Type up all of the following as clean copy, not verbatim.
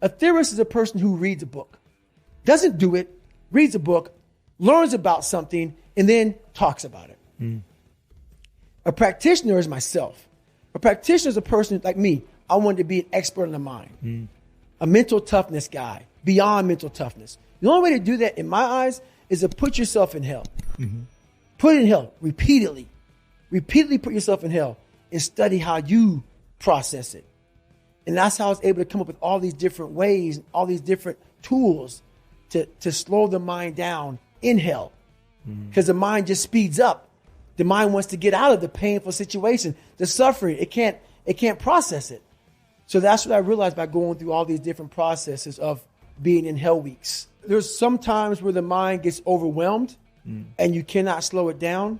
A theorist is a person who reads a book, doesn't do it, reads a book, learns about something, and then talks about it. A practitioner is myself. A practitioner is a person like me. I wanted to be an expert in the mind, a mental toughness guy, beyond mental toughness. The only way to do that, in my eyes, is to put yourself in hell. Put it in hell repeatedly. Repeatedly put yourself in hell and study how you process it. And that's how I was able to come up with all these different ways, all these different tools to slow the mind down in hell. Because the mind just speeds up. The mind wants to get out of the painful situation, the suffering. It can't process it. So that's what I realized by going through all these different processes of being in hell weeks. There's some times where the mind gets overwhelmed and you cannot slow it down.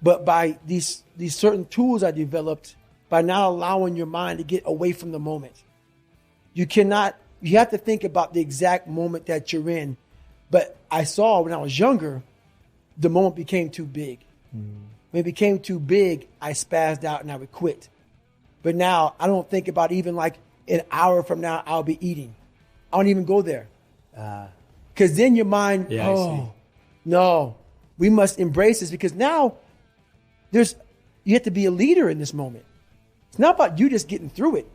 But by these certain tools I developed, by not allowing your mind to get away from the moment, you have to think about the exact moment that you're in. But I saw when I was younger, the moment became too big. When it became too big, I spazzed out and I would quit. But now I don't think about even like an hour from now, I'll be eating. I don't even go there. Because then your mind, no, we must embrace this, because now you have to be a leader in this moment. It's not about you just getting through it.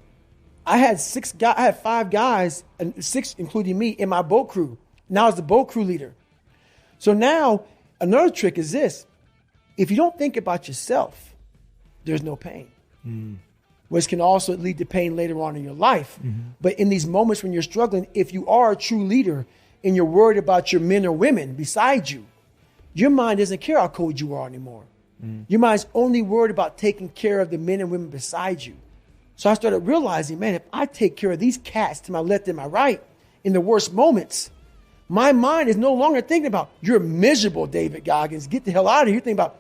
I had 5 guys, and 6 including me, in my boat crew. Now I was the boat crew leader. So now another trick is this: if you don't think about yourself, there's no pain. Which can also lead to pain later on in your life. But in these moments when you're struggling, if you are a true leader and you're worried about your men or women beside you, your mind doesn't care how cold you are anymore. Your mind's only worried about taking care of the men and women beside you. So I started realizing, man, if I take care of these cats to my left and my right in the worst moments, my mind is no longer thinking about, you're miserable, David Goggins. Get the hell out of here. You're thinking about,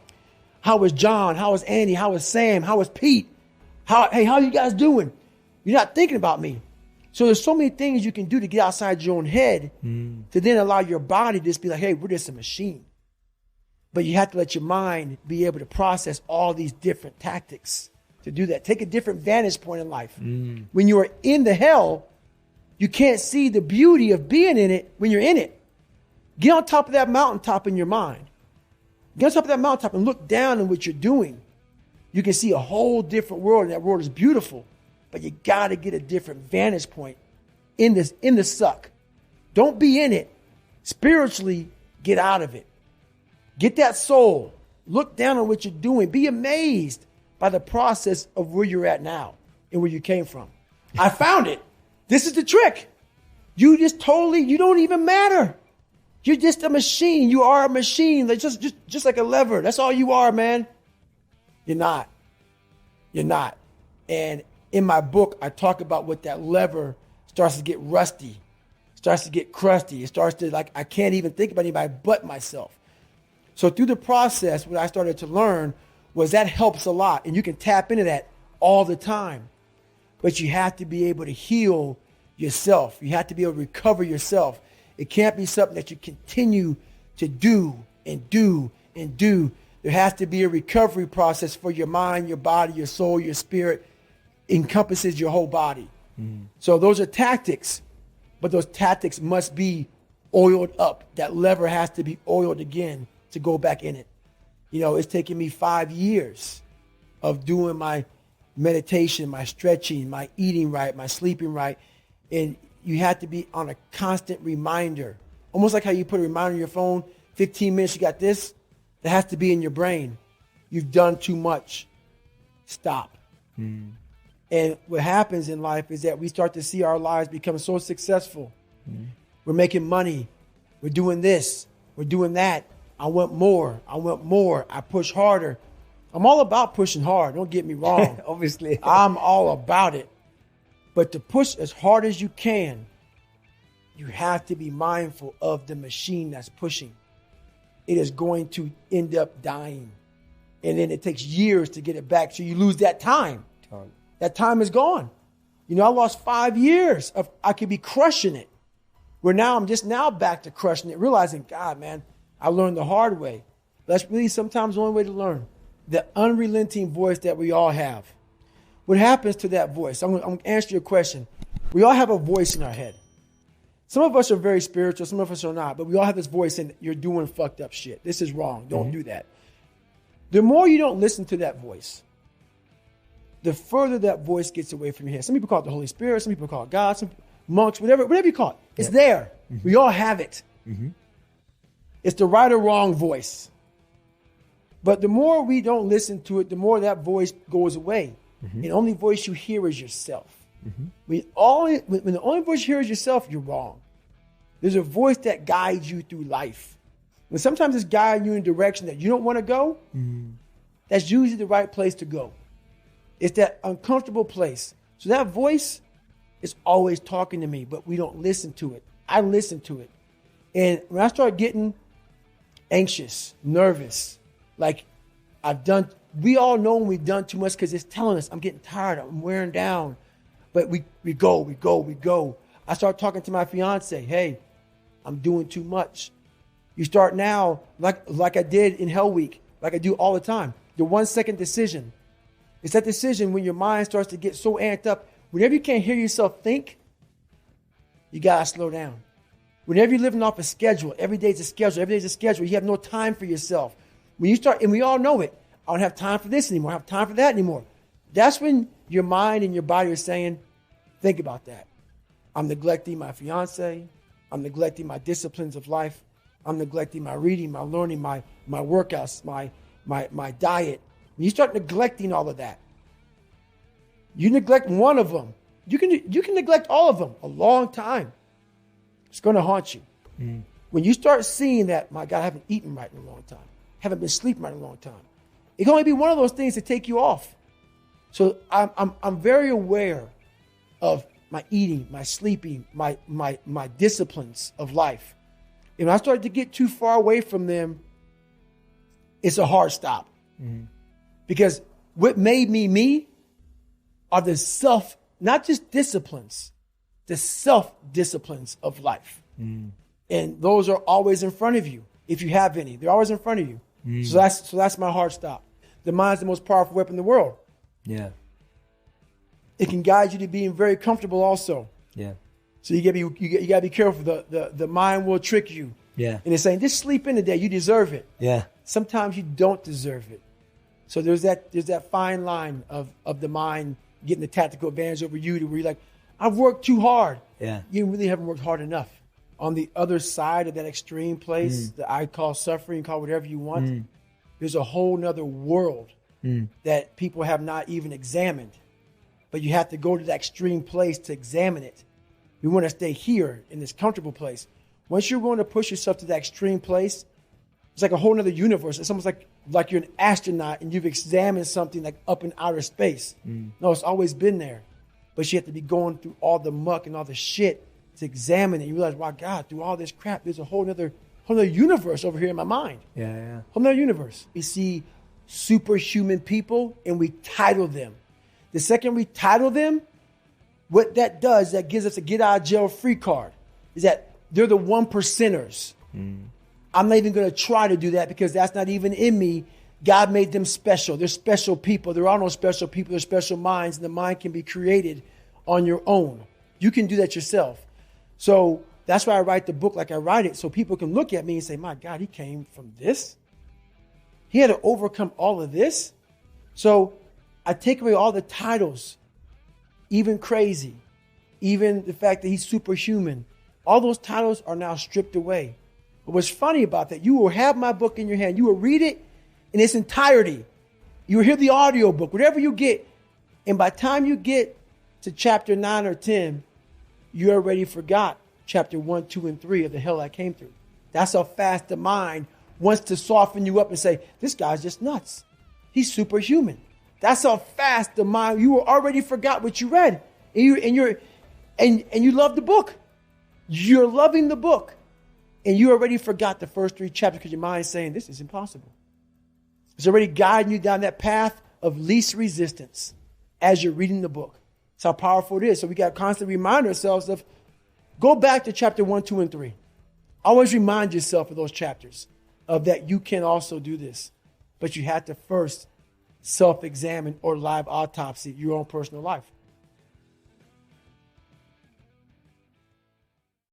how was John? How was Andy? How was Sam? How was Pete? How are you guys doing? You're not thinking about me. So there's so many things you can do to get outside your own head to then allow your body to just be like, hey, we're just a machine. But you have to let your mind be able to process all these different tactics to do that. Take a different vantage point in life. When you are in the hell, you can't see the beauty of being in it when you're in it. Get on top of that mountaintop in your mind. Get on top of that mountaintop and look down on what you're doing. You can see a whole different world, and that world is beautiful. But you got to get a different vantage point in the suck. Don't be in it. Spiritually, get out of it. Get that soul. Look down on what you're doing. Be amazed by the process of where you're at now and where you came from. I found it. This is the trick. You don't even matter. You're just a machine. You are a machine. Like just like a lever. That's all you are, man. You're not. You're not. And in my book, I talk about what that lever starts to get rusty, starts to get crusty. It starts to, like, I can't even think about anybody but myself. So through the process, what I started to learn was that helps a lot. And you can tap into that all the time. But you have to be able to heal yourself. You have to be able to recover yourself. It can't be something that you continue to do and do and do. There has to be a recovery process for your mind, your body, your soul, your spirit. Encompasses your whole body. So those are tactics, but those tactics must be oiled up. That lever has to be oiled again to go back in it. You know, it's taken me 5 years of doing my meditation, my stretching, my eating right, my sleeping right. And you have to be on a constant reminder, almost like how you put a reminder on your phone, 15 minutes, you got this. That has to be in your brain. You've done too much. Stop. And what happens in life is that we start to see our lives become so successful. We're making money. We're doing this. We're doing that. I want more. I want more. I push harder. I'm all about pushing hard. Don't get me wrong. Obviously. I'm all about it. But to push as hard as you can, you have to be mindful of the machine that's pushing. It is going to end up dying. And then it takes years to get it back. So you lose that time. That time is gone. You know, I lost 5 years of I could be crushing it. Where now I'm just now back to crushing it, realizing, God, man, I learned the hard way. That's really sometimes the only way to learn. The unrelenting voice that we all have. What happens to that voice? I'm going to answer your question. We all have a voice in our head. Some of us are very spiritual, some of us are not, but we all have this voice saying, you're doing fucked up shit. This is wrong. Don't do that. The more you don't listen to that voice, the further that voice gets away from your head. Some people call it the Holy Spirit, some people call it God, some monks, whatever you call it. It's there. We all have it. It's the right or wrong voice. But the more we don't listen to it, the more that voice goes away. And the only voice you hear is yourself. When the only voice you hear is yourself, you're wrong. There's a voice that guides you through life. When sometimes it's guiding you in a direction that you don't want to go, that's usually the right place to go. It's that uncomfortable place. So that voice is always talking to me, but we don't listen to it. I listen to it. And when I start getting anxious, nervous, like we all know when we've done too much because it's telling us, I'm getting tired, I'm wearing down. But we go. I start talking to my fiance, hey, I'm doing too much. You start now, like I did in Hell Week, like I do all the time, the 1 second decision. It's that decision when your mind starts to get so amped up. Whenever you can't hear yourself think, you got to slow down. Whenever you're living off a schedule, every day's a schedule, you have no time for yourself. When you start, and we all know it, I don't have time for this anymore, I don't have time for that anymore. That's when your mind and your body are saying, think about that. I'm neglecting my fiance. I'm neglecting my disciplines of life. I'm neglecting my reading, my learning, my workouts, my diet. When you start neglecting all of that, you neglect one of them. You can neglect all of them a long time. It's going to haunt you. When you start seeing that, my God, I haven't eaten right in a long time. Haven't been sleeping right in a long time. It can only be one of those things to take you off. So I'm very aware of my eating, my sleeping, my disciplines of life. And when I start to get too far away from them, it's a hard stop. Because what made me are the not just disciplines, the self-disciplines of life. And those are always in front of you. If you have any, they're always in front of you. So that's my hard stop. The mind's the most powerful weapon in the world. Yeah. It can guide you to being very comfortable also. Yeah. So you gotta be careful. The mind will trick you. Yeah. And it's saying, just sleep in today. You deserve it. Yeah. Sometimes you don't deserve it. So there's that fine line of the mind getting the tactical advantage over you to where you're like, I've worked too hard. Yeah. You really haven't worked hard enough. On the other side of that extreme place that I call suffering, call whatever you want, there's a whole nother world that people have not even examined. But you have to go to that extreme place to examine it. We want to stay here in this comfortable place. Once you're willing to push yourself to that extreme place, it's like a whole nother universe. It's almost like you're an astronaut and you've examined something like up in outer space. No, it's always been there. But you have to be going through all the muck and all the shit to examine it. You realize, wow, God, through all this crap, there's a whole nother universe over here in my mind. Yeah. Whole nother universe. We see superhuman people and we title them. The second we title them, what that does, that gives us a get out of jail free card, is that they're the 1%ers. I'm not even going to try to do that because that's not even in me. God made them special. They're special people. There are no special people. They're special minds, and the mind can be created on your own. You can do that yourself. So that's why I write the book like I write it, so people can look at me and say, my God, he came from this? He had to overcome all of this? So I take away all the titles, even crazy, even the fact that he's superhuman. All those titles are now stripped away. But what's funny about that, you will have my book in your hand. You will read it in its entirety. You will hear the audio book, whatever you get. And by the time you get to chapter 9 or 10, you already forgot chapter 1, 2, and 3 of the hell I came through. That's how fast the mind wants to soften you up and say, this guy's just nuts. He's superhuman. That's how fast the mind, you already forgot what you read. And you love the book. You're loving the book. And you already forgot the first 3 chapters because your mind is saying, this is impossible. It's already guiding you down that path of least resistance as you're reading the book. That's how powerful it is. So we got to constantly remind ourselves of, go back to chapter 1, 2, and 3. Always remind yourself of those chapters, of that you can also do this. But you have to first self-examine or live autopsy your own personal life.